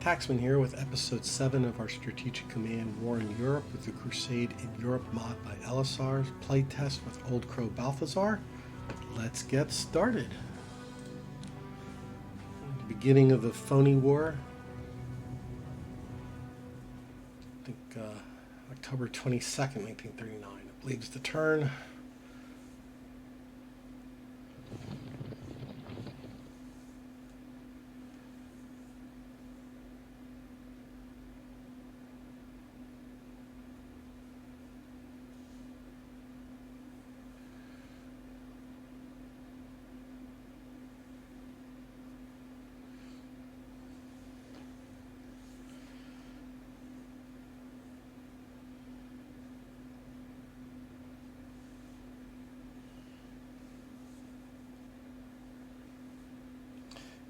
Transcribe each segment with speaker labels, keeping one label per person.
Speaker 1: Taxman here with episode 7 of our Strategic Command War in Europe with the Crusade in Europe mod by LSR's playtest with OldCrowBalthazor. Let's get started. The beginning of the phony war. I think October 22nd, 1939. I believe is the turn.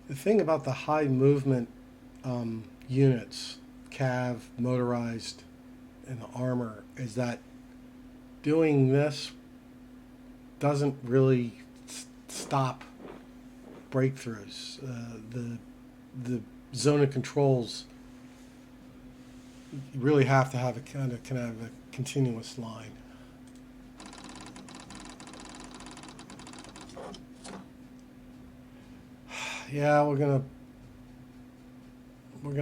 Speaker 1: The thing about the high movement units, cav, motorized, and the armor, is that doing this doesn't really stop breakthroughs. The zone of controls, you really have to have a kind of a continuous line. Yeah, we're gonna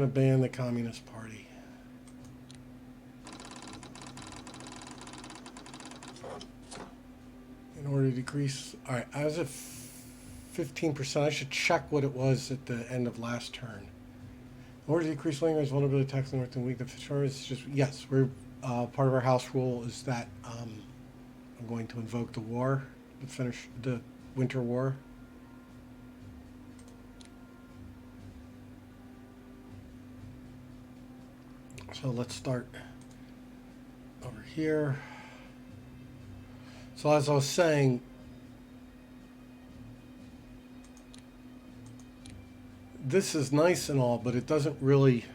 Speaker 1: ban the Communist Party. In order to decrease, all right, I was at 15%. I should check what it was at the end of last turn. In order to decrease Leningrad's vulnerability, tax north and weak the shore is just yes. We're part of our house rule is that I'm going to invoke the war, finish the winter war. So let's start over here. So as I was saying, this is nice and all, but it doesn't really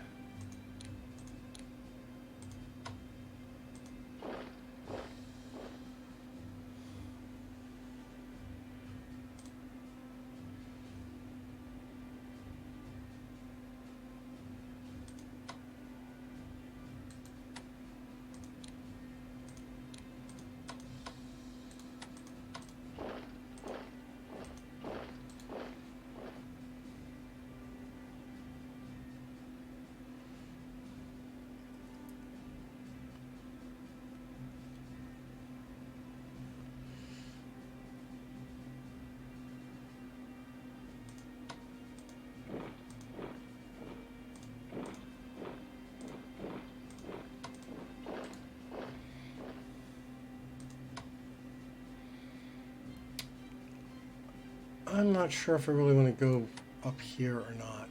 Speaker 1: I'm not sure if I really want to go up here or not.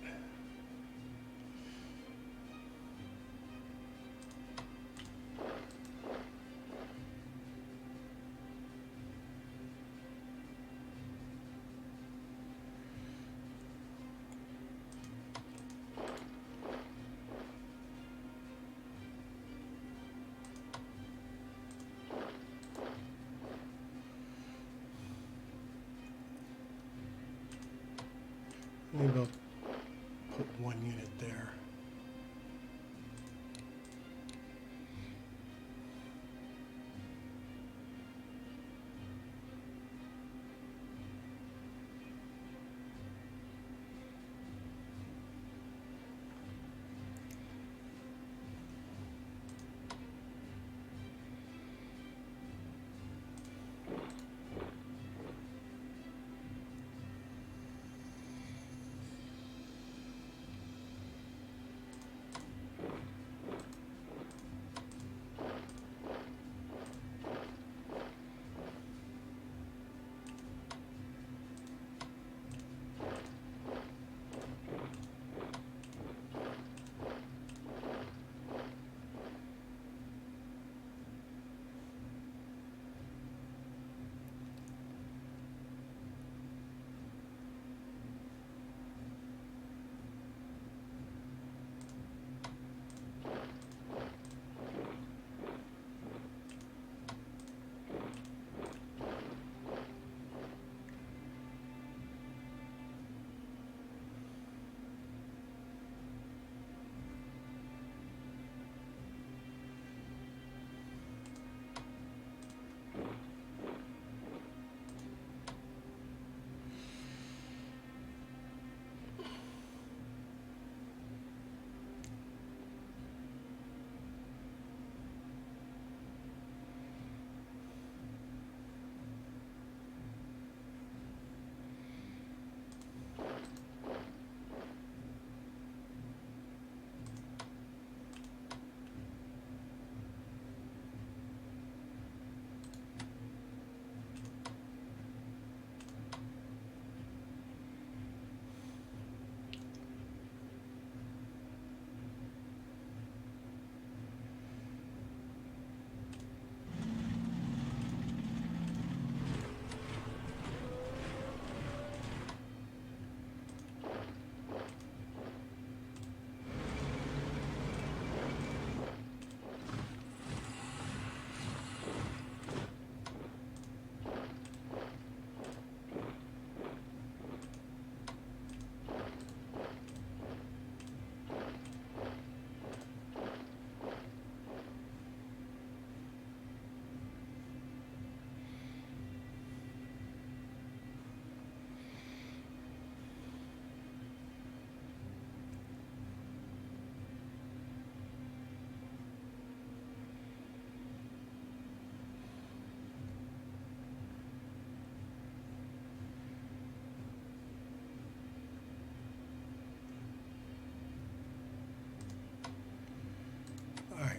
Speaker 1: Maybe I'll put one unit there.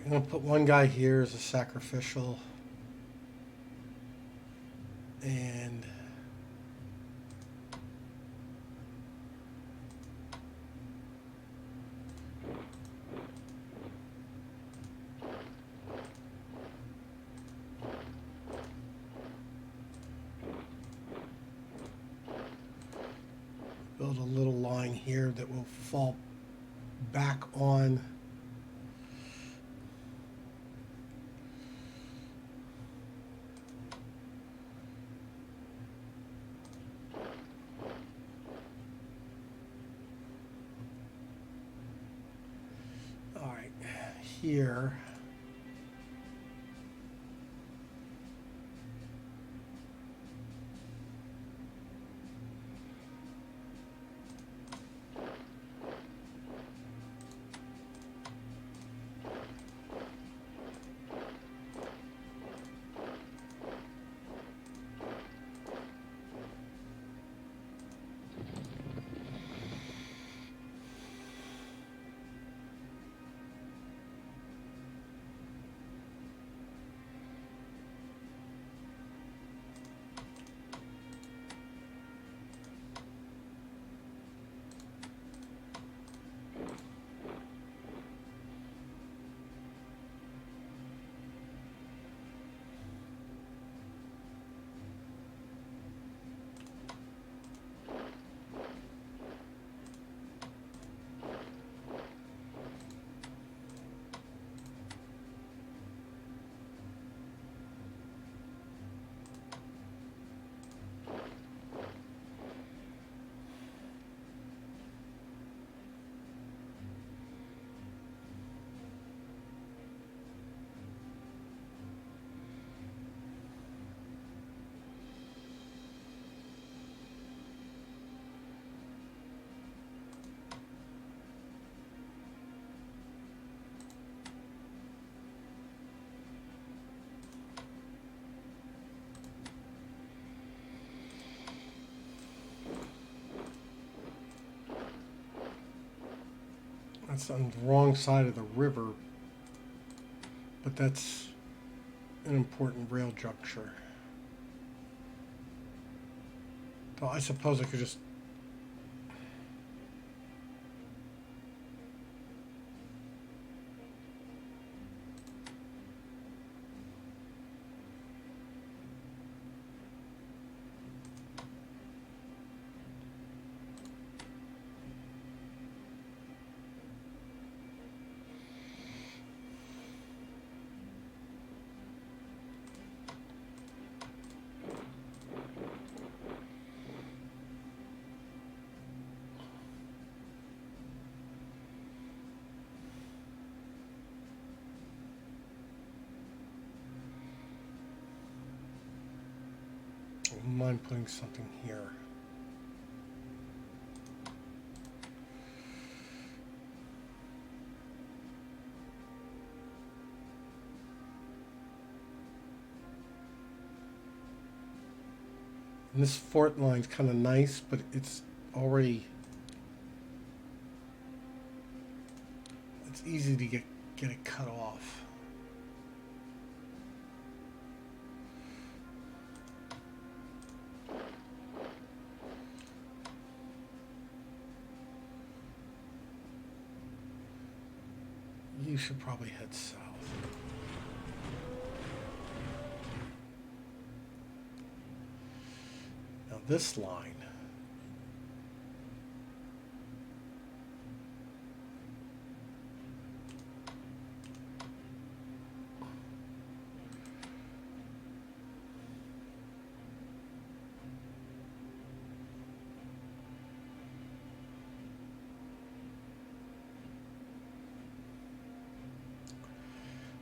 Speaker 1: I'm going to put one guy here as a sacrificial. And build a little line here that will fall back on here. That's on the wrong side of the river, but that's an important rail juncture. So I suppose I could just mind putting something here. And this fort line's kind of nice, but it's already, it's easy to get it cut off. You should probably head south. Now this line,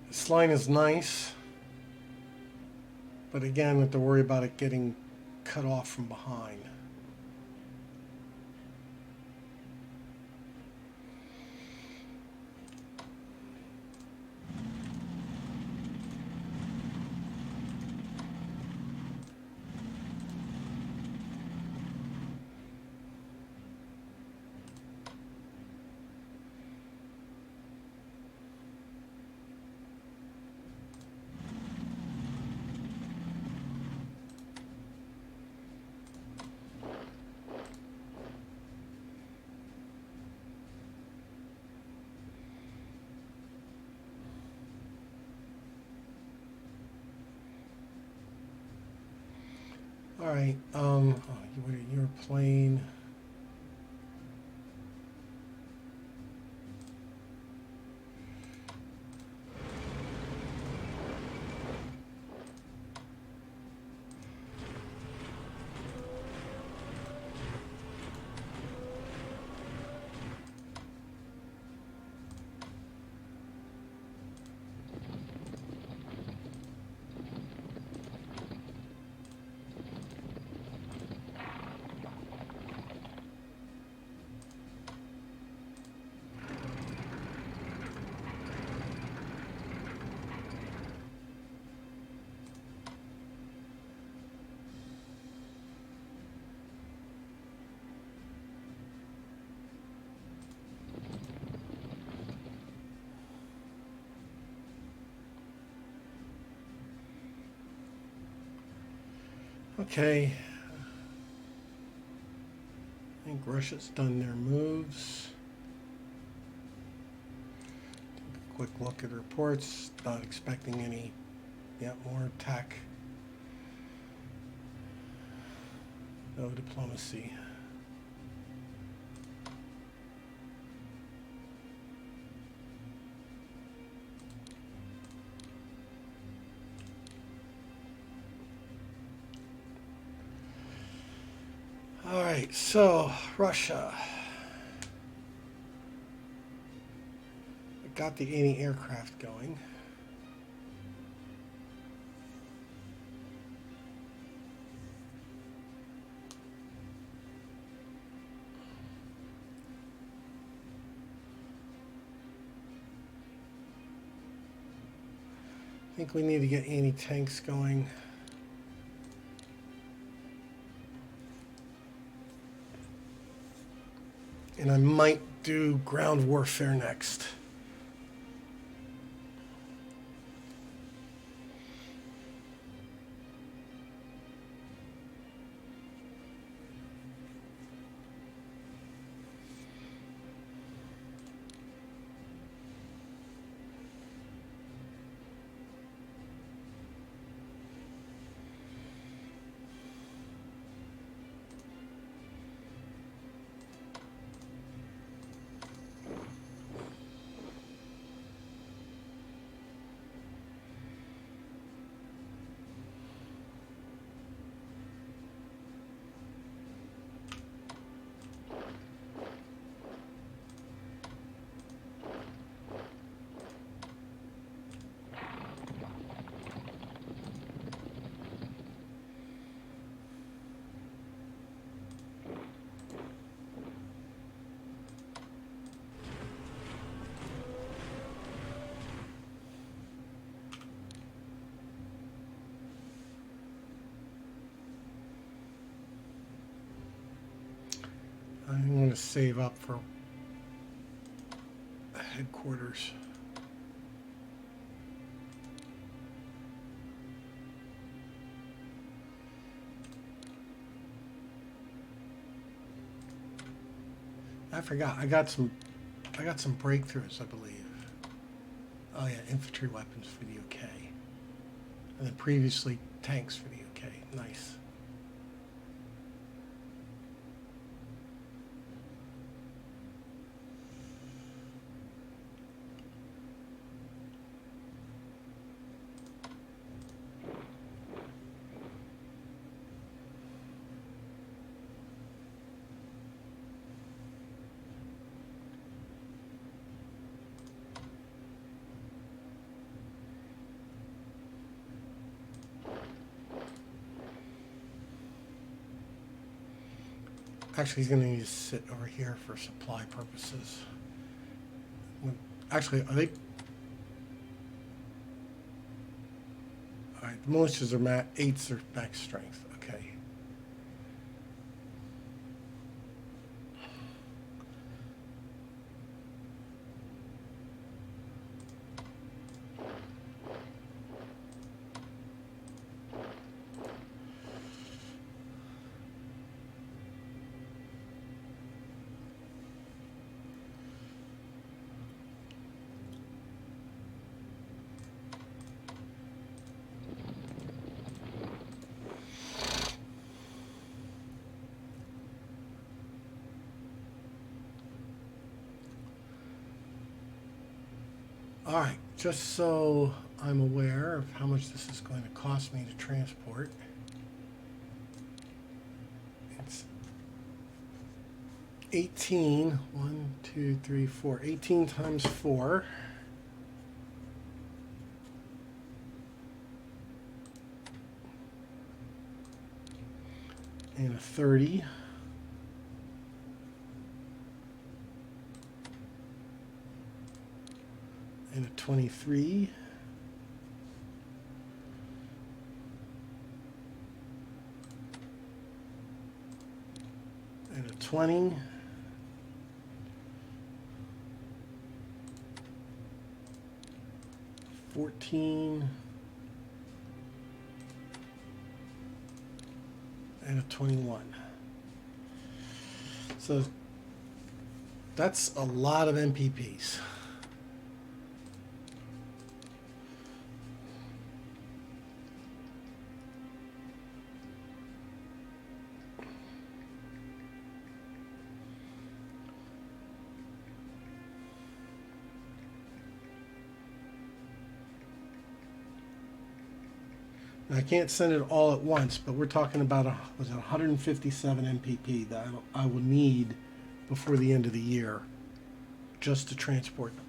Speaker 1: this line is nice, but again, we have to worry about it getting cut off from behind. All right. Oh, you're playing. Okay. I think Russia's done their moves. Take a quick look at reports. Not expecting any yet more attack. No diplomacy. All right, so Russia got the anti-aircraft going. I think we need to get anti-tanks going. And I might do ground warfare next. I'm going to save up for headquarters. I forgot. I got some breakthroughs, I believe. Oh yeah, infantry weapons for the UK. And then previously tanks for the UK. Nice. Actually, he's going to need to sit over here for supply purposes. Actually, are they? All right, the militias are 8s are max strength. Okay. All right, just so I'm aware of how much this is going to cost me to transport. It's 18, 1, 2, 3, 4, 18 times 4. And a 30. And a 23. And a 20. $14. And a 21. So that's a lot of MPPs. I can't send it all at once, but we're talking about was it 157 MPP that I will need before the end of the year just to transport them.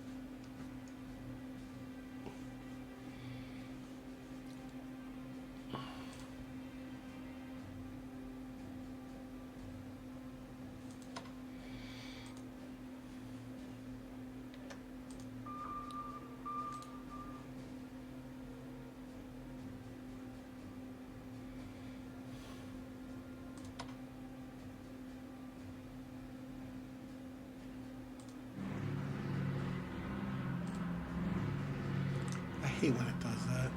Speaker 1: I hate when it does that.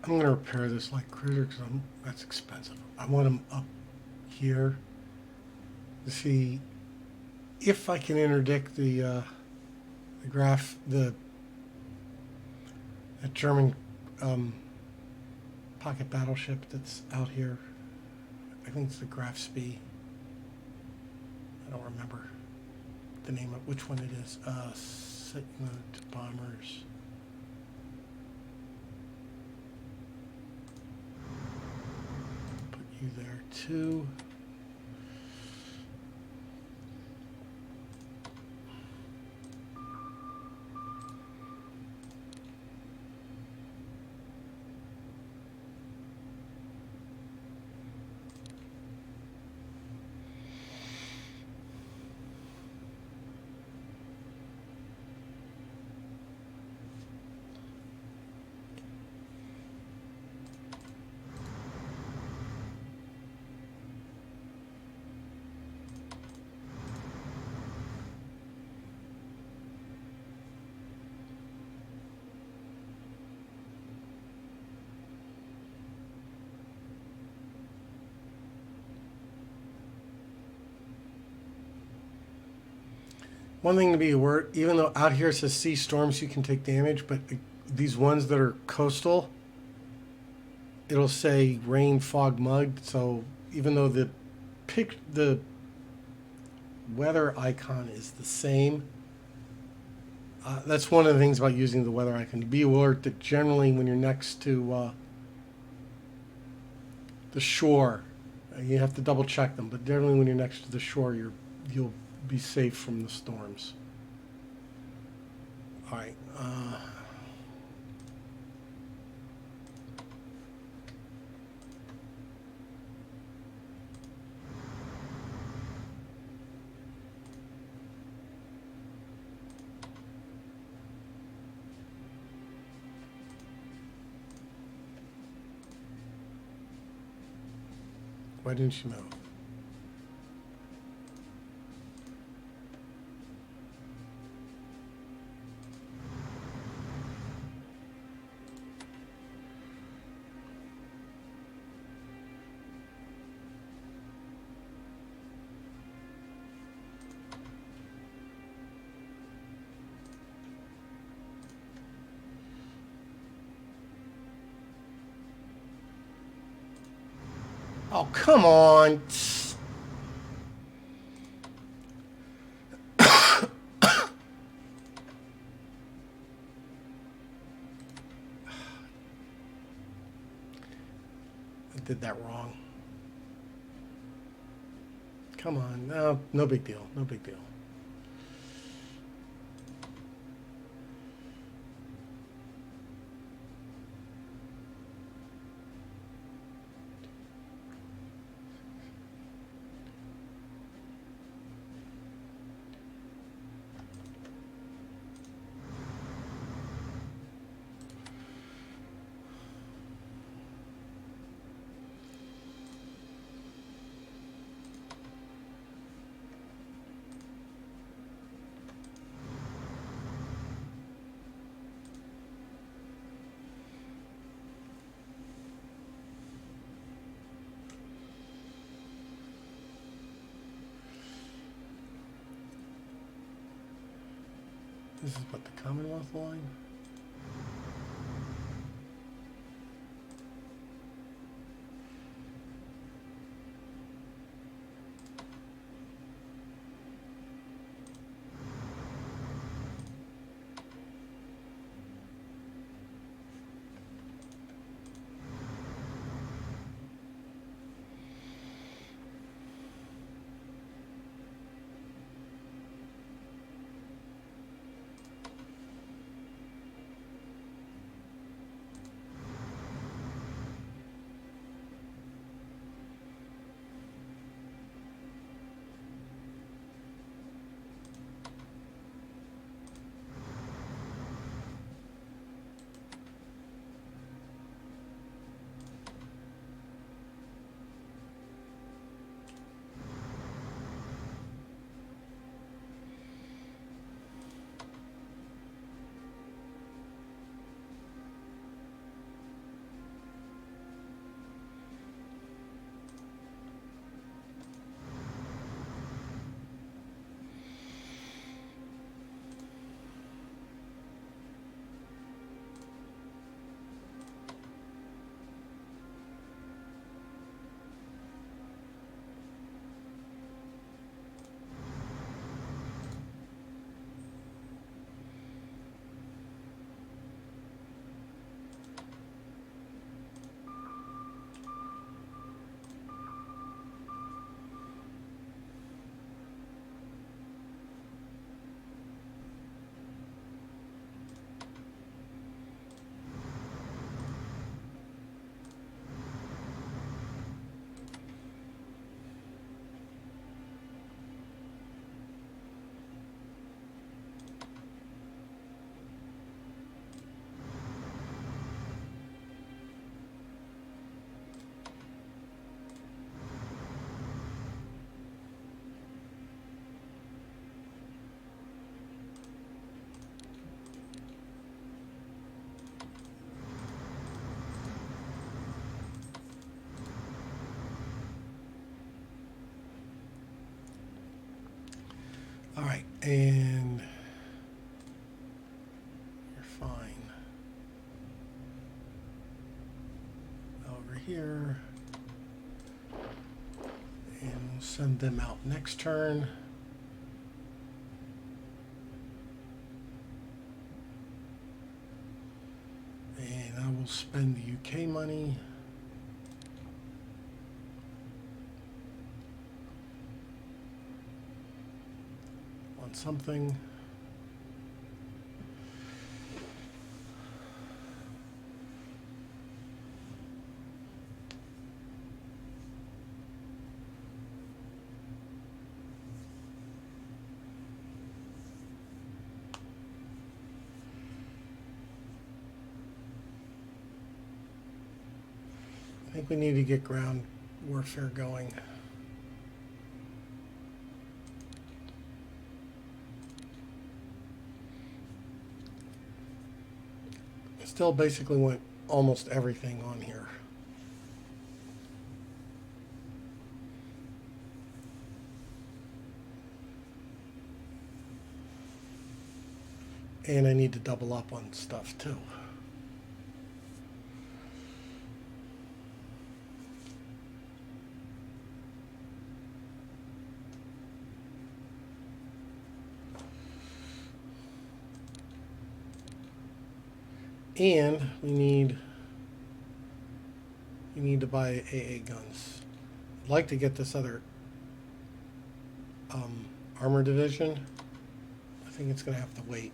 Speaker 1: I'm going to repair this like critter because that's expensive. I want them up here to see if I can interdict the graph, the German pocket battleship that's out here. I think it's the USSR. I don't remember the name of which one it is. Sigma bombers. Put you there too. One thing to be aware, even though out here it says sea storms, you can take damage, but these ones that are coastal, it'll say rain, fog, mud. So even though the weather icon is the same, that's one of the things about using the weather icon. Be alert that generally when you're next to the shore, you have to double check them, but generally when you're next to the shore, you'll be safe from the storms. All right. Why didn't you move? Oh, come on. I did that wrong. Come on. No, no big deal. No big deal. This is what, the Commonwealth line? All right, and you're fine. Over here, and we'll send them out next turn. And I will spend the UK money. On something. I think we need to get ground warfare going. Still basically went almost everything on here. And I need to double up on stuff too. And we need to buy AA guns. I'd like to get this other armor division. I think it's going to have to wait.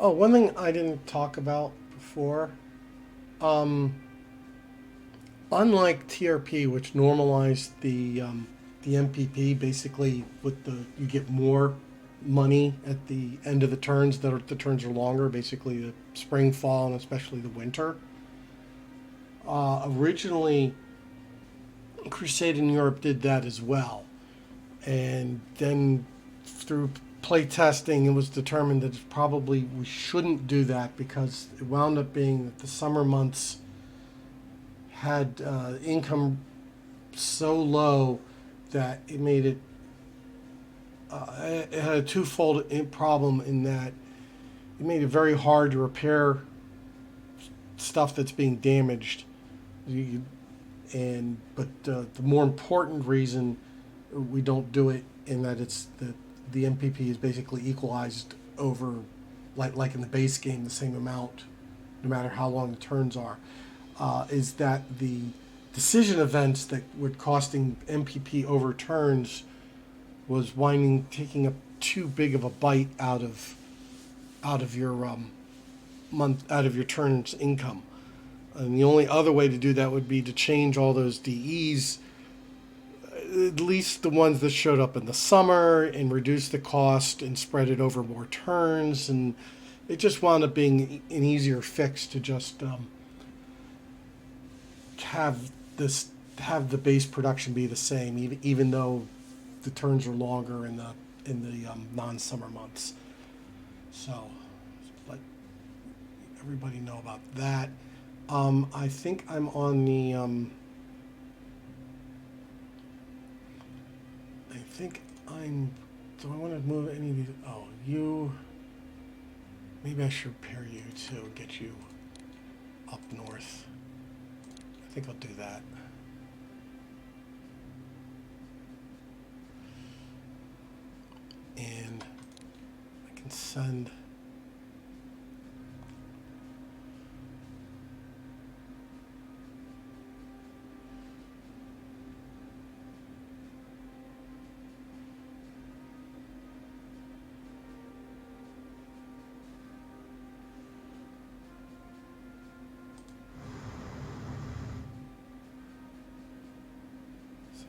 Speaker 1: Oh, one thing I didn't talk about before, unlike TRP, which normalized the MPP, basically with you get more money at the end of the turns the turns are longer, basically the spring, fall, and especially the winter. Originally, Crusade in Europe did that as well, and then through playtesting, it was determined that probably we shouldn't do that because it wound up being that the summer months had income so low that it made it had a twofold problem in that it made it very hard to repair stuff that's being damaged. But the more important reason we don't do it in that it's the MPP is basically equalized over, like in the base game, the same amount, no matter how long the turns are, is that the decision events that were costing MPP over turns was taking up too big of a bite out of your turn's income. And the only other way to do that would be to change all those DEs, at least the ones that showed up in the summer, and reduce the cost and spread it over more turns. And it just wound up being an easier fix to just have the base production be the same, even though the turns are longer in the non-summer months. So let everybody know about that. I think I'm on the. I think I'm. Do I want to move any of these? Oh, you. Maybe I should repair you too and get you up north. I think I'll do that. And I can send.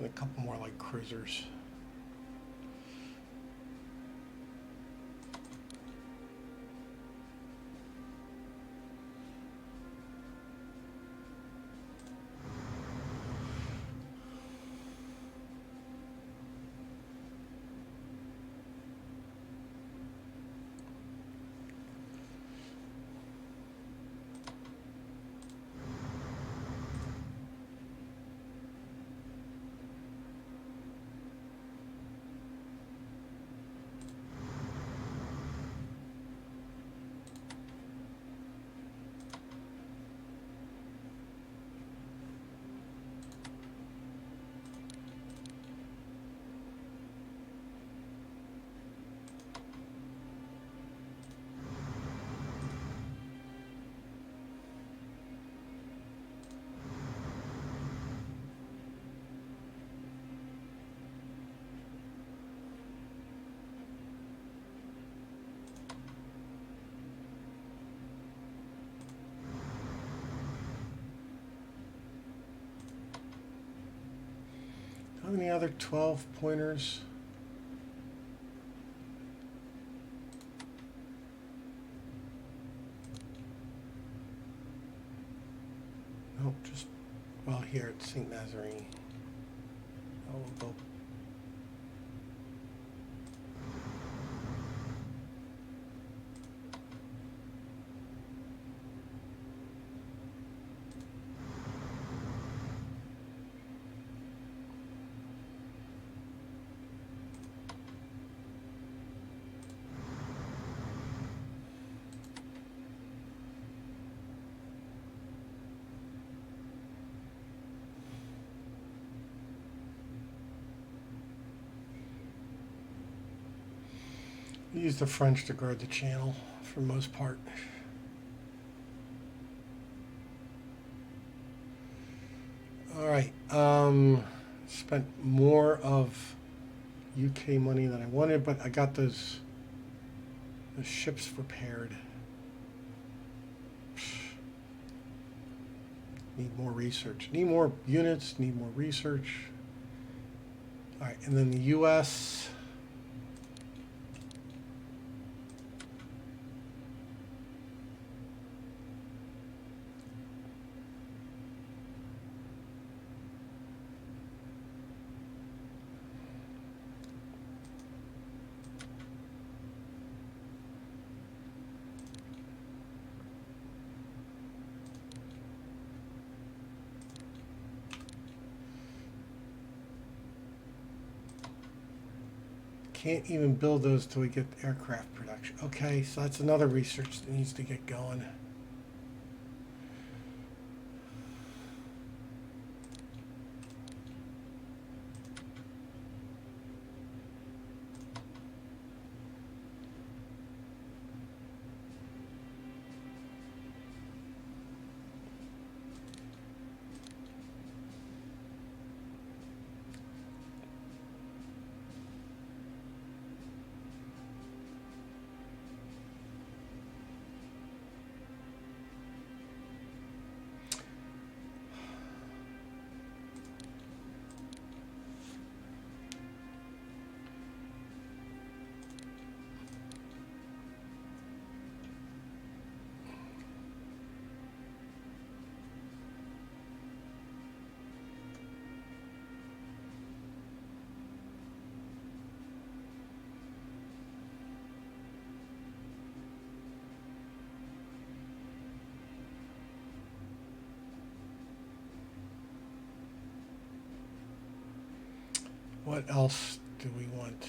Speaker 1: and a couple more light cruisers. How many other 12 pointers? Nope, just, well, here at St. Nazarene. Oh, we'll go. We use the French to guard the channel for the most part. All right, spent more of UK money than I wanted, but I got the ships repaired. Need more research. Need more units, need more research. All right, and then the US. Can't even build those till we get aircraft production. Okay, so that's another research that needs to get going. What else do we want?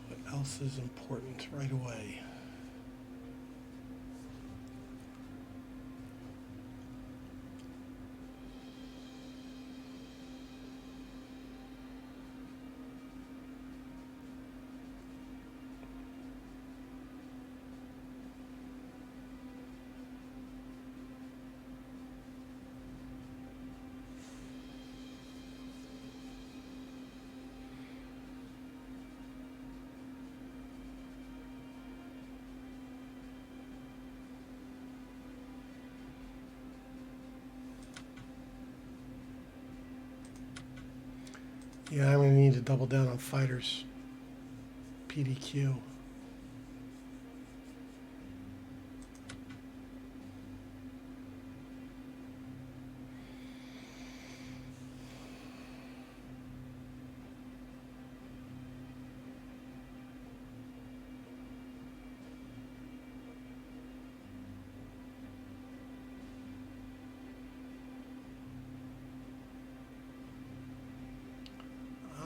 Speaker 1: What else is important right away? Yeah, I'm going to need to double down on fighters. PDQ.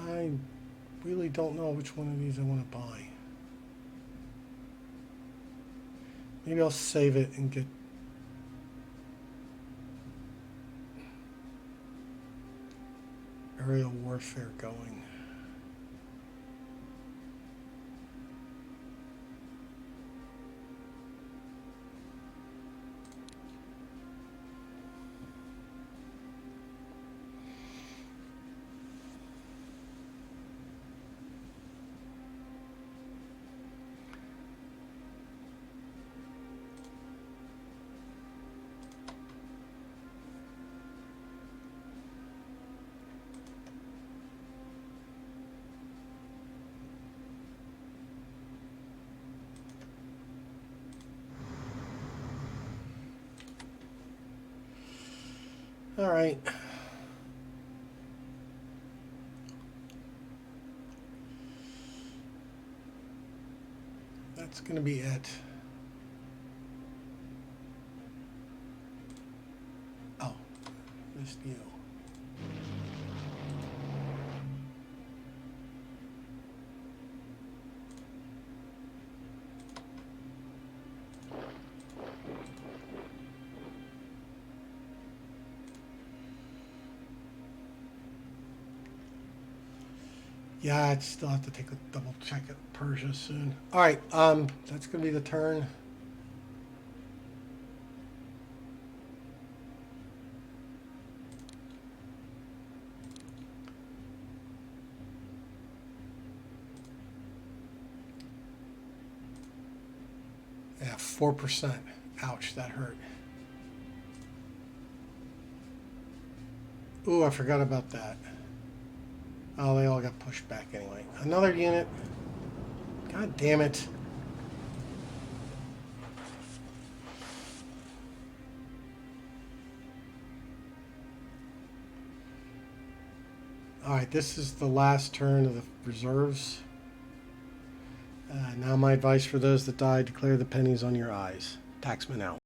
Speaker 1: I really don't know which one of these I want to buy. Maybe I'll save it and get aerial warfare going. All right. That's going to be it. Oh, missed you. Yeah, I'd still have to take a double check at Persia soon. All right, that's going to be the turn. Yeah, 4%. Ouch, that hurt. Ooh, I forgot about that. Oh, they all got pushed back anyway. Another unit. God damn it. Alright, this is the last turn of the reserves. Now my advice for those that died, declare the pennies on your eyes. Taxman out.